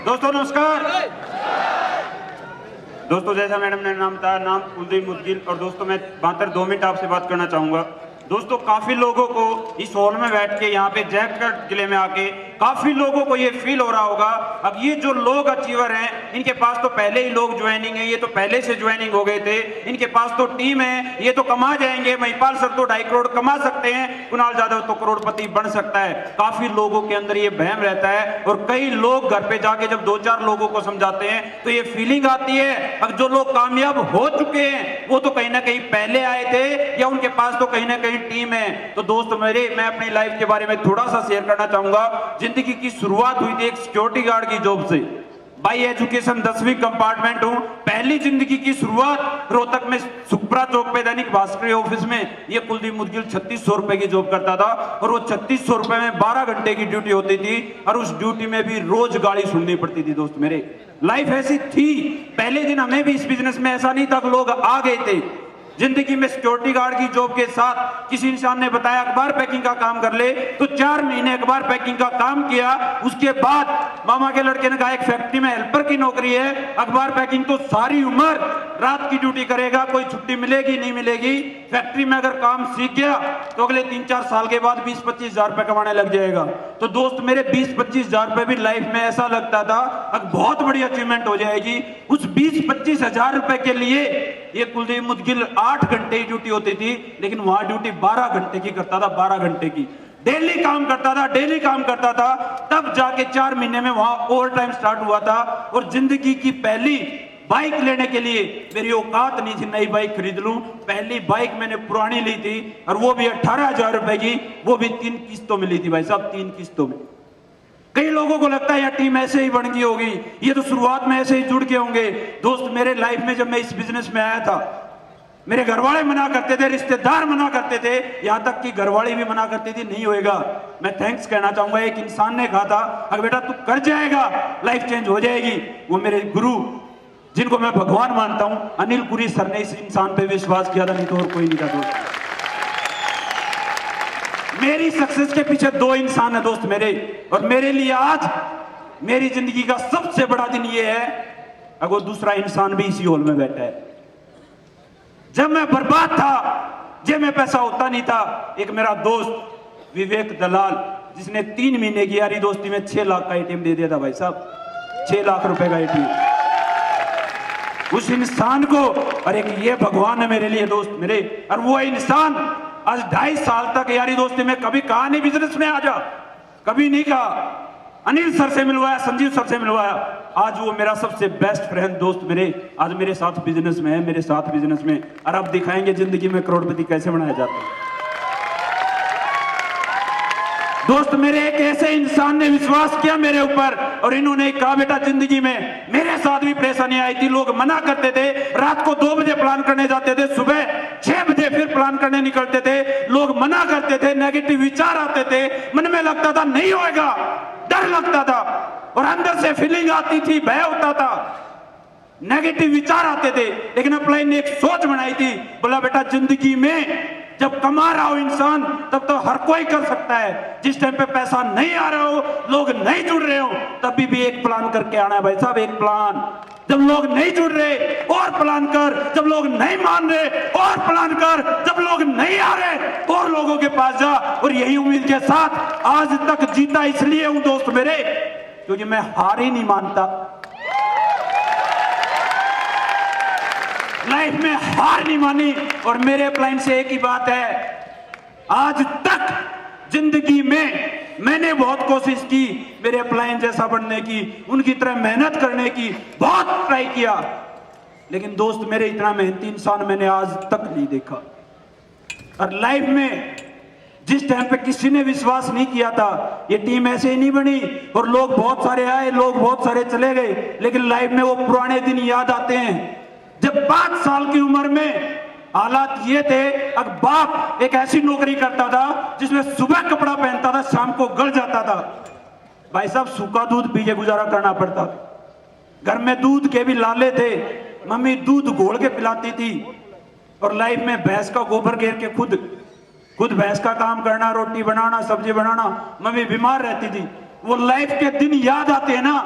दोस्तों नमस्कार। दोस्तों जैसा मैडम ने नाम बताया, नाम कुलदीप मुदगिल। और दोस्तों मैं 2 मिनट आपसे बात करना चाहूंगा। दोस्तों काफी लोगों को इस हॉल में बैठ के यहाँ पे जैकट किले में आके काफी लोगों को ये फील हो रहा होगा, अब ये जो लोग अचीवर हैं इनके पास तो पहले ही लोग ज्वाइनिंग है, ये तो पहले से ज्वाइनिंग हो गए थे, इनके पास तो टीम है, ये तो कमा जाएंगे। महिपाल सर तो 2.5 करोड़ कमा सकते हैं, कुणाल यादव तो करोड़पति बन सकता है। काफी लोगों के अंदर ये वहम रहता है और कई लोग घर पे जाके जब 2-4 लोगों को समझाते हैं तो ये फीलिंग आती है अब जो लोग कामयाब हो चुके हैं वो तो कहीं ना कहीं पहले आए थे या उनके पास तो कहीं ना कहीं टीम है। तो दोस्त मैं अपनी लाइफ के बारे में थोड़ा सा शेयर करना चाहूंगा। जिंदगी की शुरुआत हुई थी एक सिक्योरिटी गार्ड की जॉब से। बाई एजुकेशन 10वीं कंपार्टमेंट हूं। पहली जिंदगी की शुरुआत रोहतक में सुप्रा चौक पे दैनिक भास्कर ऑफिस में ये कुलदीप मुदगिल 3600 रुपए की जॉब करता था और वो 3600 रुपए में 12 घंटे की ड्यूटी होती थी और उस ड्यूटी में भी रोज गाली सुननी पड़ती थी। दोस्त मेरे लाइफ ऐसी थी। पहले दिन हमें भी इस बिजनेस में ऐसा नहीं था कि लोग आ गए थे। जिंदगी में सिक्योरिटी गार्ड की जॉब के साथ किसी इंसान ने बताया अखबार पैकिंग का काम कर ले, तो 4 महीने अखबार पैकिंग का काम किया। उसके बाद मामा के लड़के ने कहा एक फैक्ट्री में हेल्पर की नौकरी है, अखबार पैकिंग तो सारी उम्र रात की ड्यूटी करेगा, कोई छुट्टी मिलेगी नहीं मिलेगी। फैक्ट्री में अगर काम सीख गया तो अगले 3-4 साल के बाद 20-25 हजार रुपए कमाने लग जाएगा। तो दोस्त मेरे 20-25 हजार रुपए भी लाइफ में ऐसा लगता था अब बहुत बड़ी अचीवमेंट हो जाएगी। उस 20-25 हजार रुपए के लिए ये कुलदीप मुदगिल 8 घंटे की ड्यूटी होती थी, लेकिन वहां ड्यूटी 12 घंटे की करता था। 12 घंटे की डेली काम करता था, डेली काम करता था। तब जाके 4 महीने में वहां ओवर टाइम स्टार्ट हुआ था। और जिंदगी की पहली बाइक लेने के लिए मेरी औकात नहीं थी नई बाइक खरीद लूं। पहली बाइक मैंने पुरानी ली थी और वो भी 18,000 रुपए की, वो भी 3 किस्तों में ली थी भाई साहब, 3 किस्तों में। कई लोगों को लगता है यार टीम ऐसे ही बन गई होगी, ये तो शुरुआत में ऐसे ही जुड़ के होंगे। दोस्त मेरे लाइफ में जब मैं इस बिजनेस में आया था मेरे घरवाले मना करते थे, रिश्तेदार मना करते थे, यहां तक कि घरवाली भी मना करती थी नहीं होएगा। मैं थैंक्स कहना चाहूंगा, एक इंसान ने कहा था अगर बेटा तू कर जाएगा लाइफ चेंज हो जाएगी। वो मेरे गुरु जिनको मैं भगवान मानता हूं अनिल पुरी सर ने इस इंसान पे विश्वास किया था, नहीं तो और कोई नहीं था। दोस्त मेरी सक्सेस के पीछे 2 इंसान है दोस्त मेरे, और मेरे लिए आज मेरी जिंदगी का सबसे बड़ा दिन ये है अगर दूसरा इंसान भी इसी हॉल में बैठा है। जब मैं बर्बाद था, जेब में पैसा होता नहीं था, एक मेरा दोस्त विवेक दलाल जिसने 3 महीने की यारी दोस्ती में 6 लाख का एटीएम दे दिया था भाई साहब, 6 लाख रुपए का एटीएम। उस इंसान को, और एक ये भगवान है मेरे लिए दोस्त मेरे, और वो इंसान आज 2.5 साल तक यारी दोस्ती में कभी कहा नहीं बिजनेस में आ जा, कभी नहीं कहा। अनिल सर से मिलवाया, संजीव सर से मिलवाया, आज वो मेरा सबसे बेस्ट फ्रेंड दोस्त मेरे आज मेरे साथ बिजनेस में है, मेरे साथ बिजनेस में। और अब दिखाएंगे जिंदगी में करोड़पति कैसे बनाया जाता है। दोस्त मेरे एक ऐसे इंसान ने विश्वास किया मेरे ऊपर और इन्होंने कहा बेटा जिंदगी में मेरे साथ भी परेशानी आई थी, लोग मना करते थे, रात को 2 बजे प्लान करने जाते थे, सुबह 6 बजे फिर प्लान करने निकलते थे, लोग मना करते थे, नेगेटिव विचार आते थे, मन में लगता था नहीं होएगा, डर लगता था और अंदर से फीलिंग आती थी, भय होता था, नेगेटिव विचार आते थे। लेकिन अपलाइन ने एक सोच बनाई थी, बोला बेटा जिंदगी में जब कमा रहा हो इंसान तब तो हर कोई कर सकता है, जिस टाइम पे पैसा नहीं आ रहा हो, लोग नहीं जुड़ रहे हो, तभी भी एक प्लान करके आना है भाई साहब, एक प्लान। जब लोग नहीं जुड़ रहे और प्लान कर, जब लोग नहीं मान रहे और प्लान कर, जब लोग नहीं आ रहे और लोगों के पास जा। और यही उम्मीद के साथ आज तक जीता इसलिए हूं दोस्त मेरे क्योंकि मैं हार ही नहीं मानता। लाइफ में हार नहीं मानी। और मेरे अपलाइन से एक ही बात है, आज तक जिंदगी में मैंने बहुत कोशिश की मेरे अपलाइन जैसा बनने की, उनकी तरह मेहनत करने की, बहुत ट्राई किया, लेकिन दोस्त मेरे इतना मेहनती इंसान मैंने आज तक नहीं देखा। और लाइफ में जिस टाइम पे किसी ने विश्वास नहीं किया था, ये टीम ऐसे ही नहीं बनी और लोग बहुत सारे आए, लोग बहुत सारे चले गए, लेकिन लाइफ में वो पुराने दिन याद आते हैं जब 5 साल की उम्र में हालात ये थे, अब बाप एक ऐसी नौकरी करता था जिसमें सुबह कपड़ा पहनता था, शाम को गल जाता था। भाई साहब सूखा दूध पी के गुजारा करना पड़ता था। घर में दूध के भी लाले थे, मम्मी दूध घोल के पिलाती थी। और लाइफ में भैंस का गोबर घेर के खुद भैंस का काम करना, रोटी बनाना, सब्जी बनाना, मम्मी बीमार रहती थी। वो लाइफ के दिन याद आते हैं ना,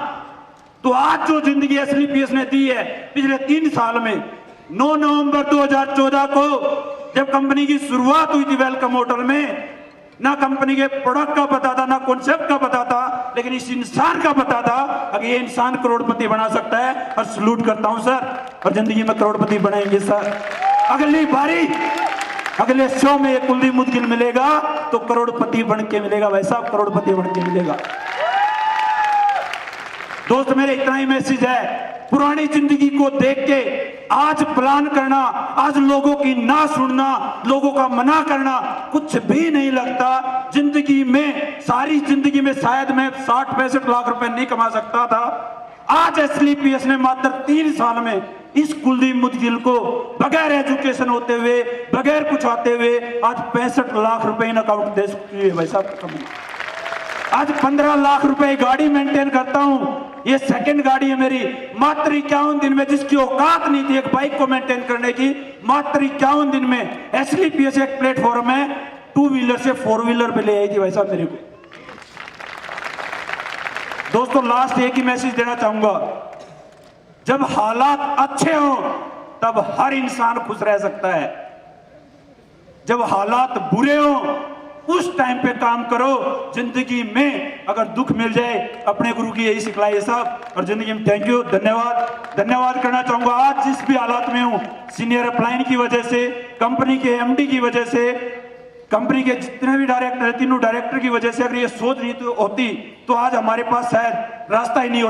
तो आज जो जिंदगी एसलीपीएस ने दी है पिछले 3 साल में, 9 नवंबर 2014 को जब कंपनी की शुरुआत हुई थी वेलकम होटल में, ना कंपनी के प्रोडक्ट का पता था, ना कॉन्सेप्ट का पता था, लेकिन इस इंसान का पता था अगर ये इंसान करोड़पति बना सकता है। और सलूट करता हूं सर, और जिंदगी में करोड़पति बनाएंगे सर। अगली बारी अगले शो में ये कुलदीप मुदगिल मिलेगा तो करोड़पति बन के मिलेगा, वैसा करोड़पति बन के मिलेगा। दोस्त मेरे इतना ही मैसेज है, पुरानी जिंदगी को देख के आज प्लान करना, आज लोगों की ना सुनना, लोगों का मना करना कुछ भी नहीं लगता। जिंदगी में, सारी जिंदगी में शायद मैं 60-65 लाख रुपए नहीं कमा सकता था। आज एसलीपीएस ने मात्र 3 साल में इस कुलदीप मुदगिल को बगैर एजुकेशन होते हुए, बगैर कुछ आते हुए आज 65 लाख रुपए इन अकाउंट दे सकती है भाई साहब। आज 15 लाख रुपए गाड़ी मेंटेन करता हूं, ये सेकंड गाड़ी है मेरी। मात्र 51 दिन में, जिसकी औकात नहीं थी एक बाइक को मेंटेन करने की, मात्र 51 दिन में एसलीपीएस एक प्लेटफॉर्म है 2 व्हीलर से 4 व्हीलर पे ले आई थी भाई साहब मेरे को। दोस्तों लास्ट एक ही मैसेज देना चाहूंगा, जब हालात अच्छे हों तब हर इंसान खुश रह सकता है, जब हालात बुरे हों उस टाइम पे काम करो। जिंदगी में अगर दुख मिल जाए, अपने गुरु की यही सिखलाई है साहब। और जिंदगी में थैंक यू, धन्यवाद करना चाहूंगा। आज जिस भी हालात में हूं, सीनियर अपलाइन की वजह से, कंपनी के एमडी की वजह से, कंपनी के जितने भी डायरेक्टर है, तीनों डायरेक्टर की वजह से, अगर ये सोच नहीं तो होती तो आज हमारे पास शायद रास्ता ही नहीं होता।